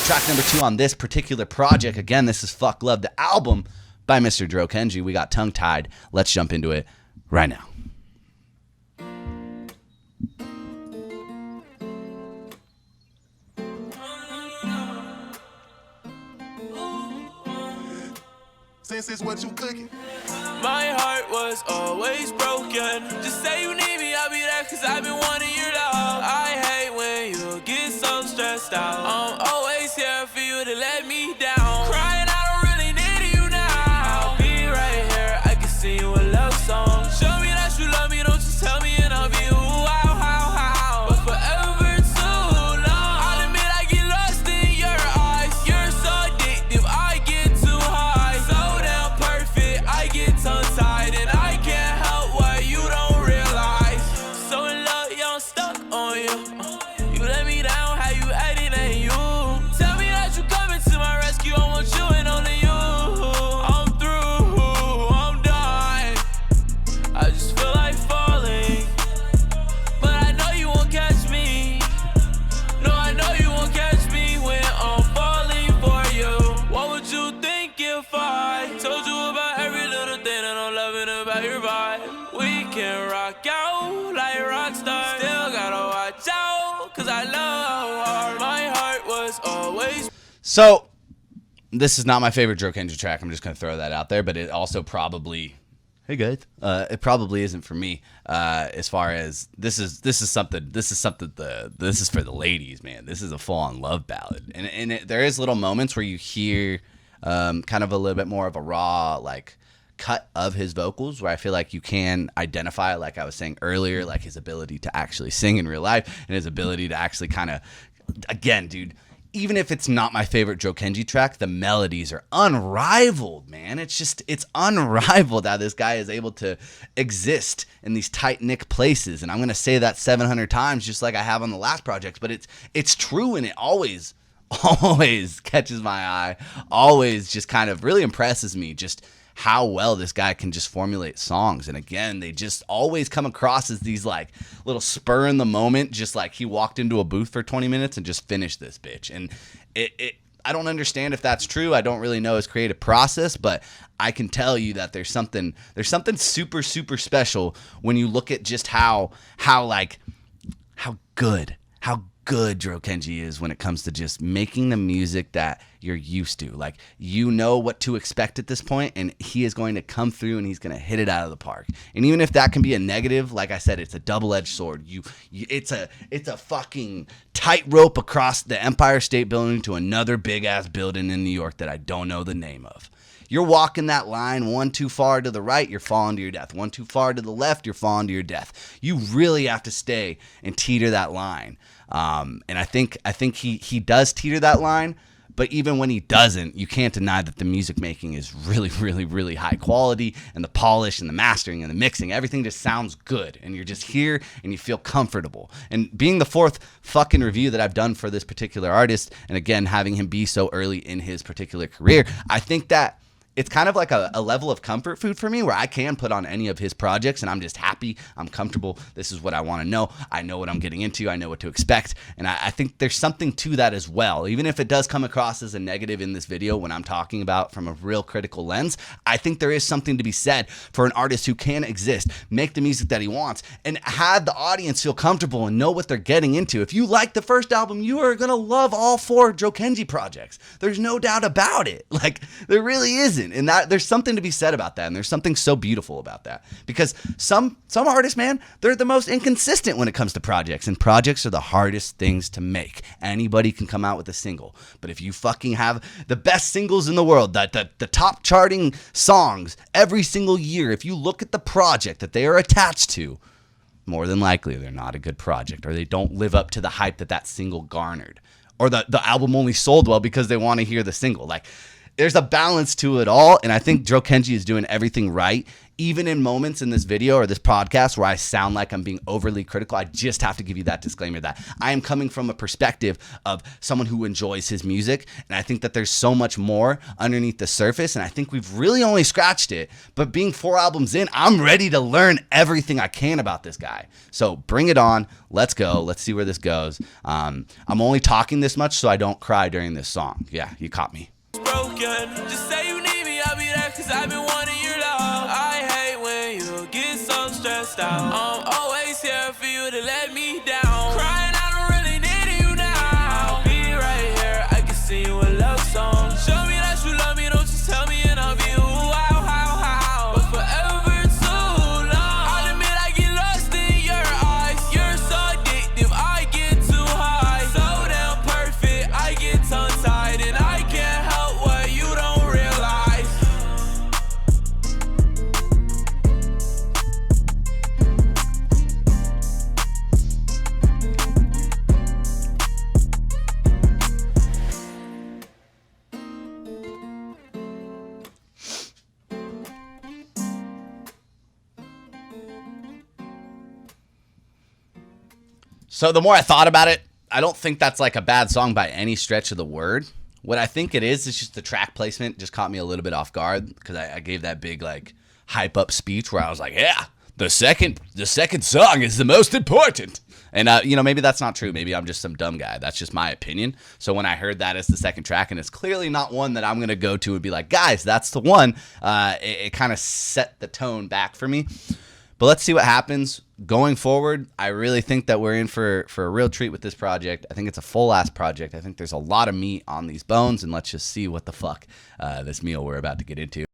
track number 2 on this particular project. Again, this is Fuck Love, the album by Mr. Kenji. We got Tongue Tied. Let's jump into it right now. Since it's what you cooking. My heart was always broken. Just say you need me, I'll be there, cause I've been wanting your love. I hate when you get so stressed out. I'm always here for you to let me down. Crying, I don't really need you now. I'll be right here, I can sing you a love song. Show me that you love me, don't just tell me and I'll be wow, how. But forever too long. I'll admit I get lost in your eyes. You're so addictive, I get too high. So damn perfect, I get tongue-tied. And I can't help what you don't realize. So in love, yeah, I'm stuck on you. You let me down, how you acting ain't you. Tell me that you coming to my rescue, I want you and only you. I'm through, I'm done. I just feel like falling, but I know you won't catch me. No, I know you won't catch me when I'm falling for you. What would you think if I told you about every little thing that I'm loving about your vibe? We can rock out like rock stars. Still gotta watch out, cause I love hard. My heart was always. So, this is not my favorite Kenji track. I'm just going to throw that out there, but it also probably, hey guys, it probably isn't for me. As far as this is for the ladies, man. This is a full-on love ballad, and there is little moments where you hear kind of a little bit more of a raw like cut of his vocals, where I feel like you can identify, like I was saying earlier, like his ability to actually sing in real life and his ability to actually kind of, again, dude. Even if it's not my favorite Kenji track, the melodies are unrivaled, man. It's unrivaled how this guy is able to exist in these tight-knit places. And I'm going to say that 700 times, just like I have on the last project, but it's true, and it always catches my eye, always just kind of really impresses me, just how well this guy can just formulate songs. And again, they just always come across as these like little spur in the moment, just like he walked into a booth for 20 minutes and just finished this bitch. And I don't understand if that's true. I don't really know his creative process, but I can tell you that there's something super, super special when you look at just how good Kenji is when it comes to just making the music that you're used to. Like, you know what to expect at this point, and he is going to come through and he's going to hit it out of the park. And even if that can be a negative, like I said, it's a double-edged sword. It's a fucking tightrope across the Empire State Building to another big-ass building in New York that I don't know the name of. You're walking that line one too far to the right, you're falling to your death. One too far to the left, you're falling to your death. You really have to stay and teeter that line. And I think he does teeter that line, but even when he doesn't, you can't deny that the music making is really, really, really high quality, and the polish and the mastering and the mixing, everything just sounds good, and you're just here and you feel comfortable. And being the 4th fucking review that I've done for this particular artist, and again, having him be so early in his particular career, I think that it's kind of like a level of comfort food for me, where I can put on any of his projects and I'm just happy, I'm comfortable, this is what I want to know, I know what I'm getting into, I know what to expect, and I think there's something to that as well. Even if it does come across as a negative in this video when I'm talking about from a real critical lens, I think there is something to be said for an artist who can exist, make the music that he wants, and have the audience feel comfortable and know what they're getting into. If you like the first album, you are going to love all 4 Kenji projects. There's no doubt about it. Like, there really isn't. And that there's something to be said about that, and there's something so beautiful about that, because some artists, man, they're the most inconsistent when it comes to projects, and projects are the hardest things to make. Anybody can come out with a single, but if you fucking have the best singles in the world, the top charting songs every single year, if you look at the project that they are attached to, more than likely they're not a good project, or they don't live up to the hype that single garnered, or the album only sold well because they want to hear the single. Like, there's a balance to it all, and I think Dro Kenji is doing everything right. Even in moments in this video or this podcast where I sound like I'm being overly critical, I just have to give you that disclaimer that I am coming from a perspective of someone who enjoys his music, and I think that there's so much more underneath the surface, and I think we've really only scratched it. But being 4 albums in, I'm ready to learn everything I can about this guy. So bring it on. Let's go. Let's see where this goes. I'm only talking this much so I don't cry during this song. Yeah, you caught me. Broken. Just say you need me, I'll be there, cause I've been wanting your love. I hate when you get so stressed out. I'm always here for you to let me down. Crying, I don't really need you now. I'll be right here, I can sing you a love song. Show me that you love me, don't just tell me and I'll be wow, how. But forever too long. I'll admit I get lost in your eyes. You're so addictive, I get too high. So damn perfect, I get tongue-tied and I can't help what you don't realize. So the more I thought about it, I don't think that's like a bad song by any stretch of the word. What I think it is just the track placement just caught me a little bit off guard because I gave that big like hype up speech where I was like, yeah, the second song is the most important. And, maybe that's not true. Maybe I'm just some dumb guy. That's just my opinion. So when I heard that as the second track, and it's clearly not one that I'm going to go to and be like, guys, that's the one, it kind of set the tone back for me. But let's see what happens going forward. I really think that we're in for a real treat with this project. I think it's a full-ass project. I think there's a lot of meat on these bones, and let's just see what the fuck this meal we're about to get into.